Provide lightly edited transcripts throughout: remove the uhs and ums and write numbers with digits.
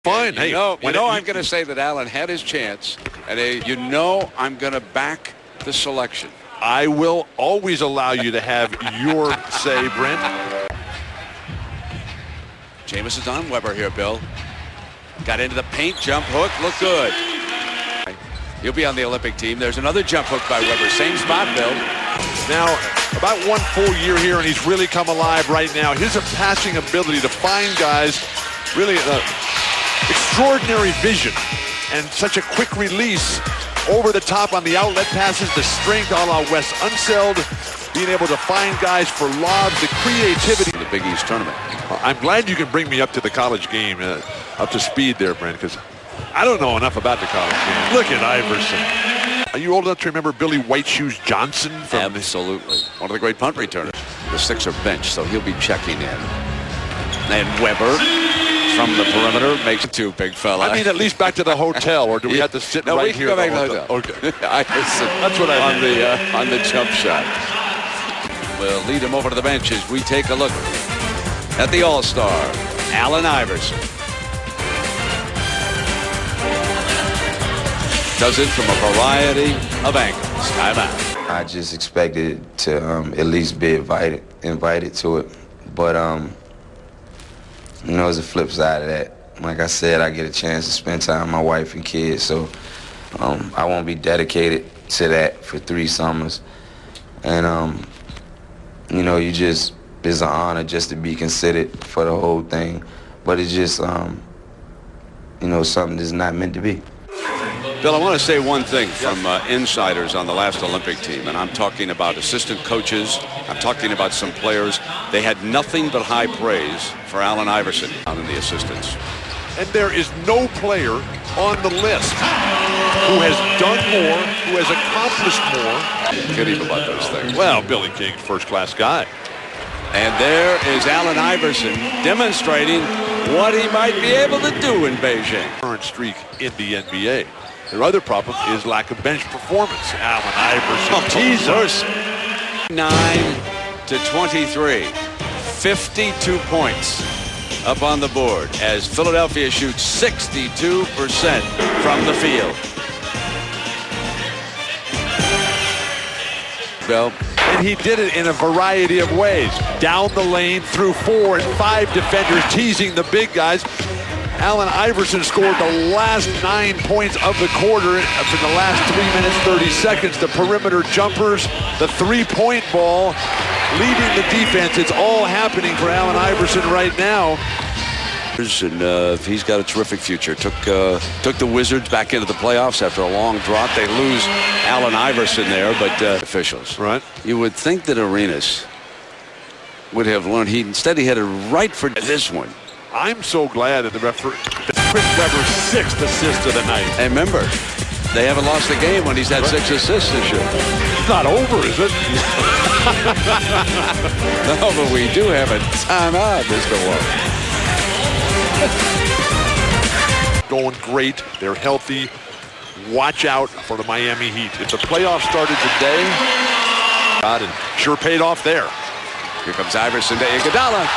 Fine. Hey, I'm going to say that Allen had his chance, and I'm going to back the selection. I will always allow you to have your say, Brent. Jameson's on Weber here, Bill. Got into the paint, jump hook, look good. He'll be on the Olympic team. There's another jump hook by Weber. Same spot, Bill. Now, about 1 full year here, and he's really come alive right now. His passing ability to find guys, really extraordinary vision, and such a quick release over the top on the outlet passes, the strength a la Wes Unseld, being able to find guys for lobs, the creativity. The Big East tournament. I'm glad you can bring me up to the college game, up to speed there, Brent, because I don't know enough about the college game. Look at Iverson. Are you old enough to remember Billy White Shoes Johnson? Absolutely. One of the great punt returners. The Sixer bench, so he'll be checking in. And Weber from the perimeter makes it too, big fella. I mean, at least back to the hotel, or do we have to sit right here? No, we can go back to the hotel. Okay. Iverson, that's what I mean. On the jump shot. We'll lead him over to the bench as we take a look at the All-Star, Allen Iverson. Does it from a variety of angles. Timeout. I just expected to at least be invited to it, but there's a flip side of that. Like I said, I get a chance to spend time with my wife and kids, so I won't be dedicated to that for 3 summers. And it's an honor just to be considered for the whole thing, but it's just something that's not meant to be. Bill, I want to say one thing from insiders on the last Olympic team, and I'm talking about assistant coaches. I'm talking about some players. They had nothing but high praise for Allen Iverson out in the assistants. And there is no player on the list who has done more, who has accomplished more. Kidding about those things. Well, Billy King's first-class guy. And there is Allen Iverson demonstrating what he might be able to do in Beijing. Current streak in the NBA. Their other problem is lack of bench performance. Allen Iverson. Jesus. 9 to 23. 52 points up on the board as Philadelphia shoots 62% from the field. Bill. And he did it in a variety of ways. Down the lane, through 4 and 5 defenders, teasing the big guys. Allen Iverson scored the last 9 points of the quarter for the last 3 minutes, 30 seconds. The perimeter jumpers, the three-point ball, leading the defense. It's all happening for Allen Iverson right now. And he's got a terrific future. Took the Wizards back into the playoffs after a long drought. They lose Allen Iverson there, but officials. Right. You would think that Arenas would have learned. Instead he headed right for this one. I'm so glad that the referee, Chris Webber's 6th assist of the night. And remember, they haven't lost a game when he's had 6 assists this year. It's not over, is it? No, but we do have a timeout, Mr. Wall. Going great. They're healthy. Watch out for the Miami Heat. If the playoffs started today, God, and sure paid off there. Here comes Iverson to Iguodala.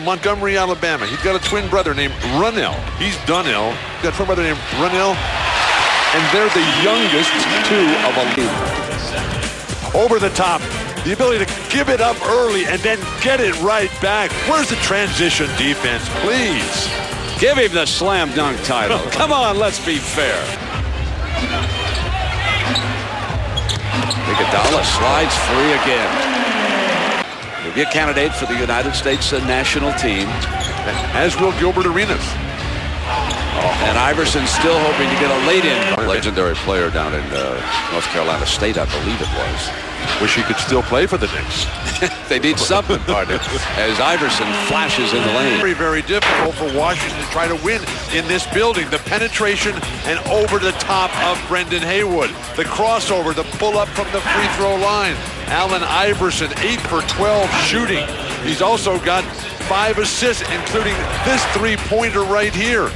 Montgomery, Alabama. He's got a twin brother named Runnell. He's Dunnell. He's got a twin brother named Runnell. And they're the youngest 2 of a league. Over the top. The ability to give it up early and then get it right back. Where's the transition defense, please? Give him the slam dunk title. Come on, let's be fair. Iguodala slides free again. He'll be a candidate for the United States national team. As will Gilbert Arenas. And Iverson's still hoping to get a late-in. Legendary player down in North Carolina State, I believe it was. Wish he could still play for the Knicks. They need something, partner, as Iverson flashes in the lane. Very, very difficult for Washington to try to win in this building. The penetration and over the top of Brendan Haywood. The crossover, the pull-up from the free throw line. Allen Iverson, 8 for 12 shooting. He's also got 5 assists, including this three-pointer right here.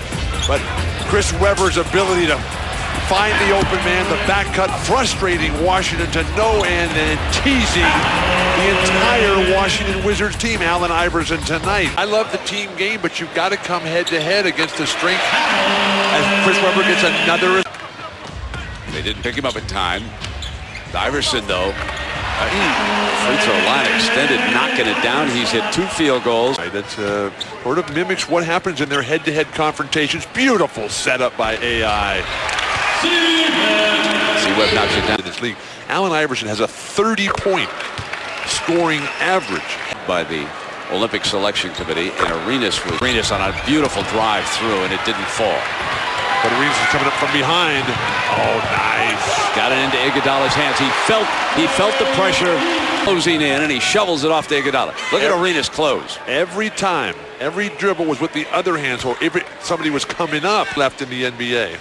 But Chris Webber's ability to find the open man, the back cut, frustrating Washington to no end and teasing the entire Washington Wizards team. Allen Iverson tonight. I love the team game, but you've got to come head-to-head against the strength as Chris Webber gets another. They didn't pick him up in time. Iverson, though, free throw line extended, knocking it down. He's hit 2 field goals. That sort of mimics what happens in their head-to-head confrontations. Beautiful setup by AI. See what knocks it down In this league, Allen Iverson has a 30-point scoring average by the Olympic Selection Committee, and Arenas on a beautiful drive through, and it didn't fall. But Arenas is coming up from behind. Oh, nice. Got it into Iguodala's hands. He felt the pressure closing in, and he shovels it off to Iguodala. Look at Arenas close. Every time, every dribble was with the other hand, so if somebody was coming up left in the NBA.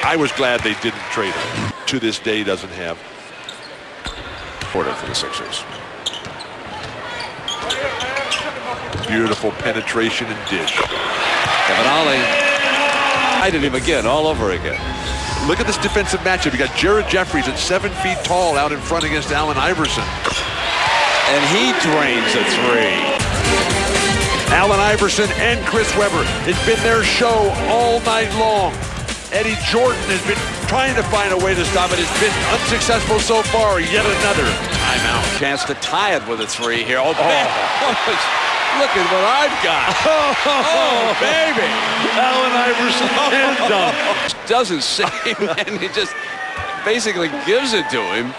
I was glad they didn't trade him. To this day, doesn't have. Porter for the Sixers. Beautiful penetration and dish. Kevin Ollie. I did him again, all over again. Look at this defensive matchup. You got Jared Jeffries at 7 feet tall out in front against Allen Iverson. And he drains a 3. Allen Iverson and Chris Webber. It's been their show all night long. Eddie Jordan has been trying to find a way to stop it. It's been unsuccessful so far. Yet another timeout. Chance to tie it with a 3 here. Oh. Look at what I've got. Oh, baby. Allen Iverson and dunk. Doesn't save, and he just basically gives it to him.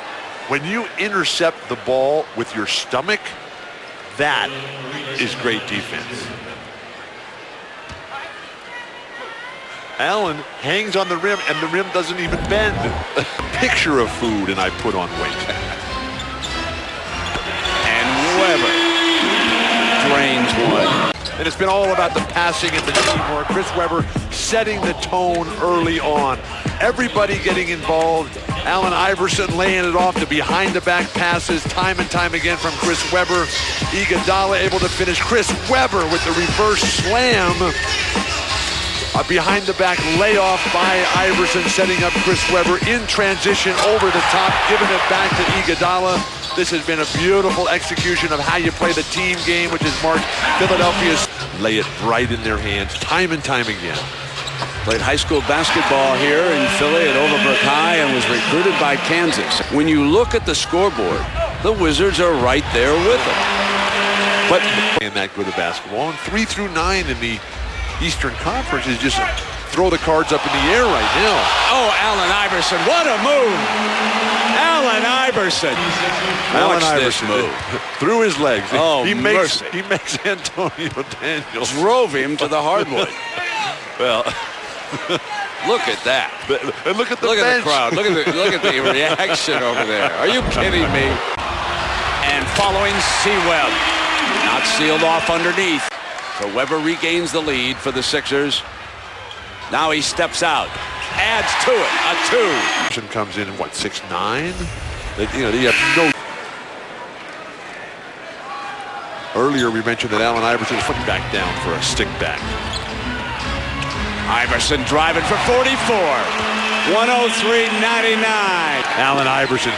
When you intercept the ball with your stomach, that is great defense. Allen hangs on the rim, and the rim doesn't even bend. Picture of food, and I put on weight. And Webber drains one. And it's been all about the passing and the teamwork. Chris Webber setting the tone early on. Everybody getting involved. Allen Iverson laying it off to behind-the-back passes time and time again from Chris Webber. Iguodala able to finish. Chris Webber with the reverse slam. A behind-the-back layoff by Iverson, setting up Chris Webber in transition over the top, giving it back to Iguodala. This has been a beautiful execution of how you play the team game, which has marked Philadelphia's lay it right in their hands time and time again. Played high school basketball here in Philly at Overbrook High and was recruited by Kansas. When you look at the scoreboard, the Wizards are right there with them. But and that good at basketball, and 3 through 9 in the Eastern Conference is just throw the cards up in the air right now. Oh, Allen Iverson, what a move! Allen Iverson. Allen Watch Iverson this move. Through his legs. Oh, he makes mercy. Antonio Daniels. Drove him to the hardwood. Well, look at that. And look at the Look bench. at the crowd. Look at the reaction over there. Are you kidding me? And following C-Webb. Not sealed off underneath. So Webber regains the lead for the Sixers. Now he steps out. Adds to it. A 2. Comes in, what, 6'9"? You have no... Earlier we mentioned that Allen Iverson put back down for a stick back. Iverson driving for 44. 103.99. Allen Iverson.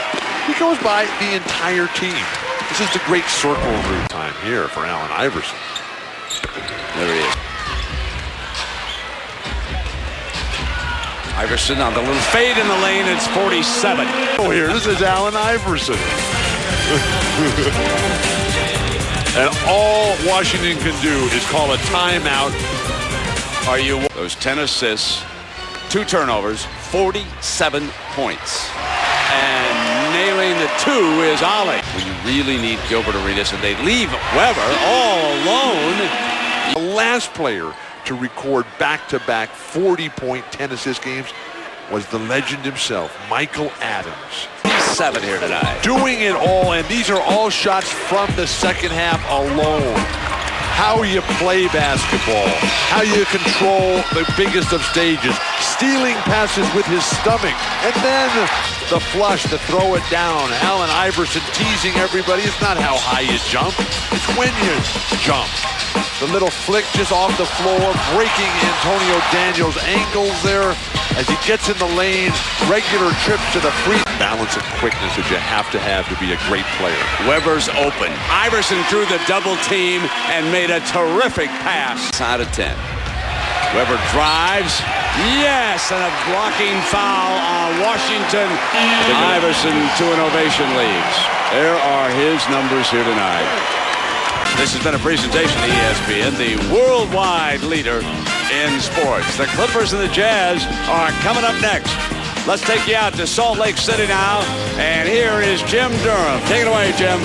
He goes by the entire team. This is the great circle route time here for Allen Iverson. There he is. Iverson on the little fade in the lane. It's 47. Oh, here, this is Allen Iverson. And all Washington can do is call a timeout. Are you? Those 10 assists, 2 turnovers, 47 points. And nailing the 2 is Ollie. When you really need Gilbert Arenas, and they leave Webber all alone. The last player to record back-to-back 40-point, 10-assist games was the legend himself, Michael Adams. 7 here tonight. Doing it all, and these are all shots from the second half alone. How you play basketball, how you control the biggest of stages, stealing passes with his stomach, and then the flush to throw it down. Allen Iverson teasing everybody. It's not how high you jump. It's when you jump. The little flick just off the floor, breaking Antonio Daniels' ankles there as he gets in the lane. Regular trips to the free. Balance and quickness that you have to be a great player. Weber's open. Iverson threw the double team and made a terrific pass. Out of 10. Weber drives. Yes, and a blocking foul on Washington. Iverson to an ovation leads. There are his numbers here tonight. This has been a presentation of ESPN, the worldwide leader in sports. The Clippers and the Jazz are coming up next. Let's take you out to Salt Lake City now. And here is Jim Durham. Take it away, Jim.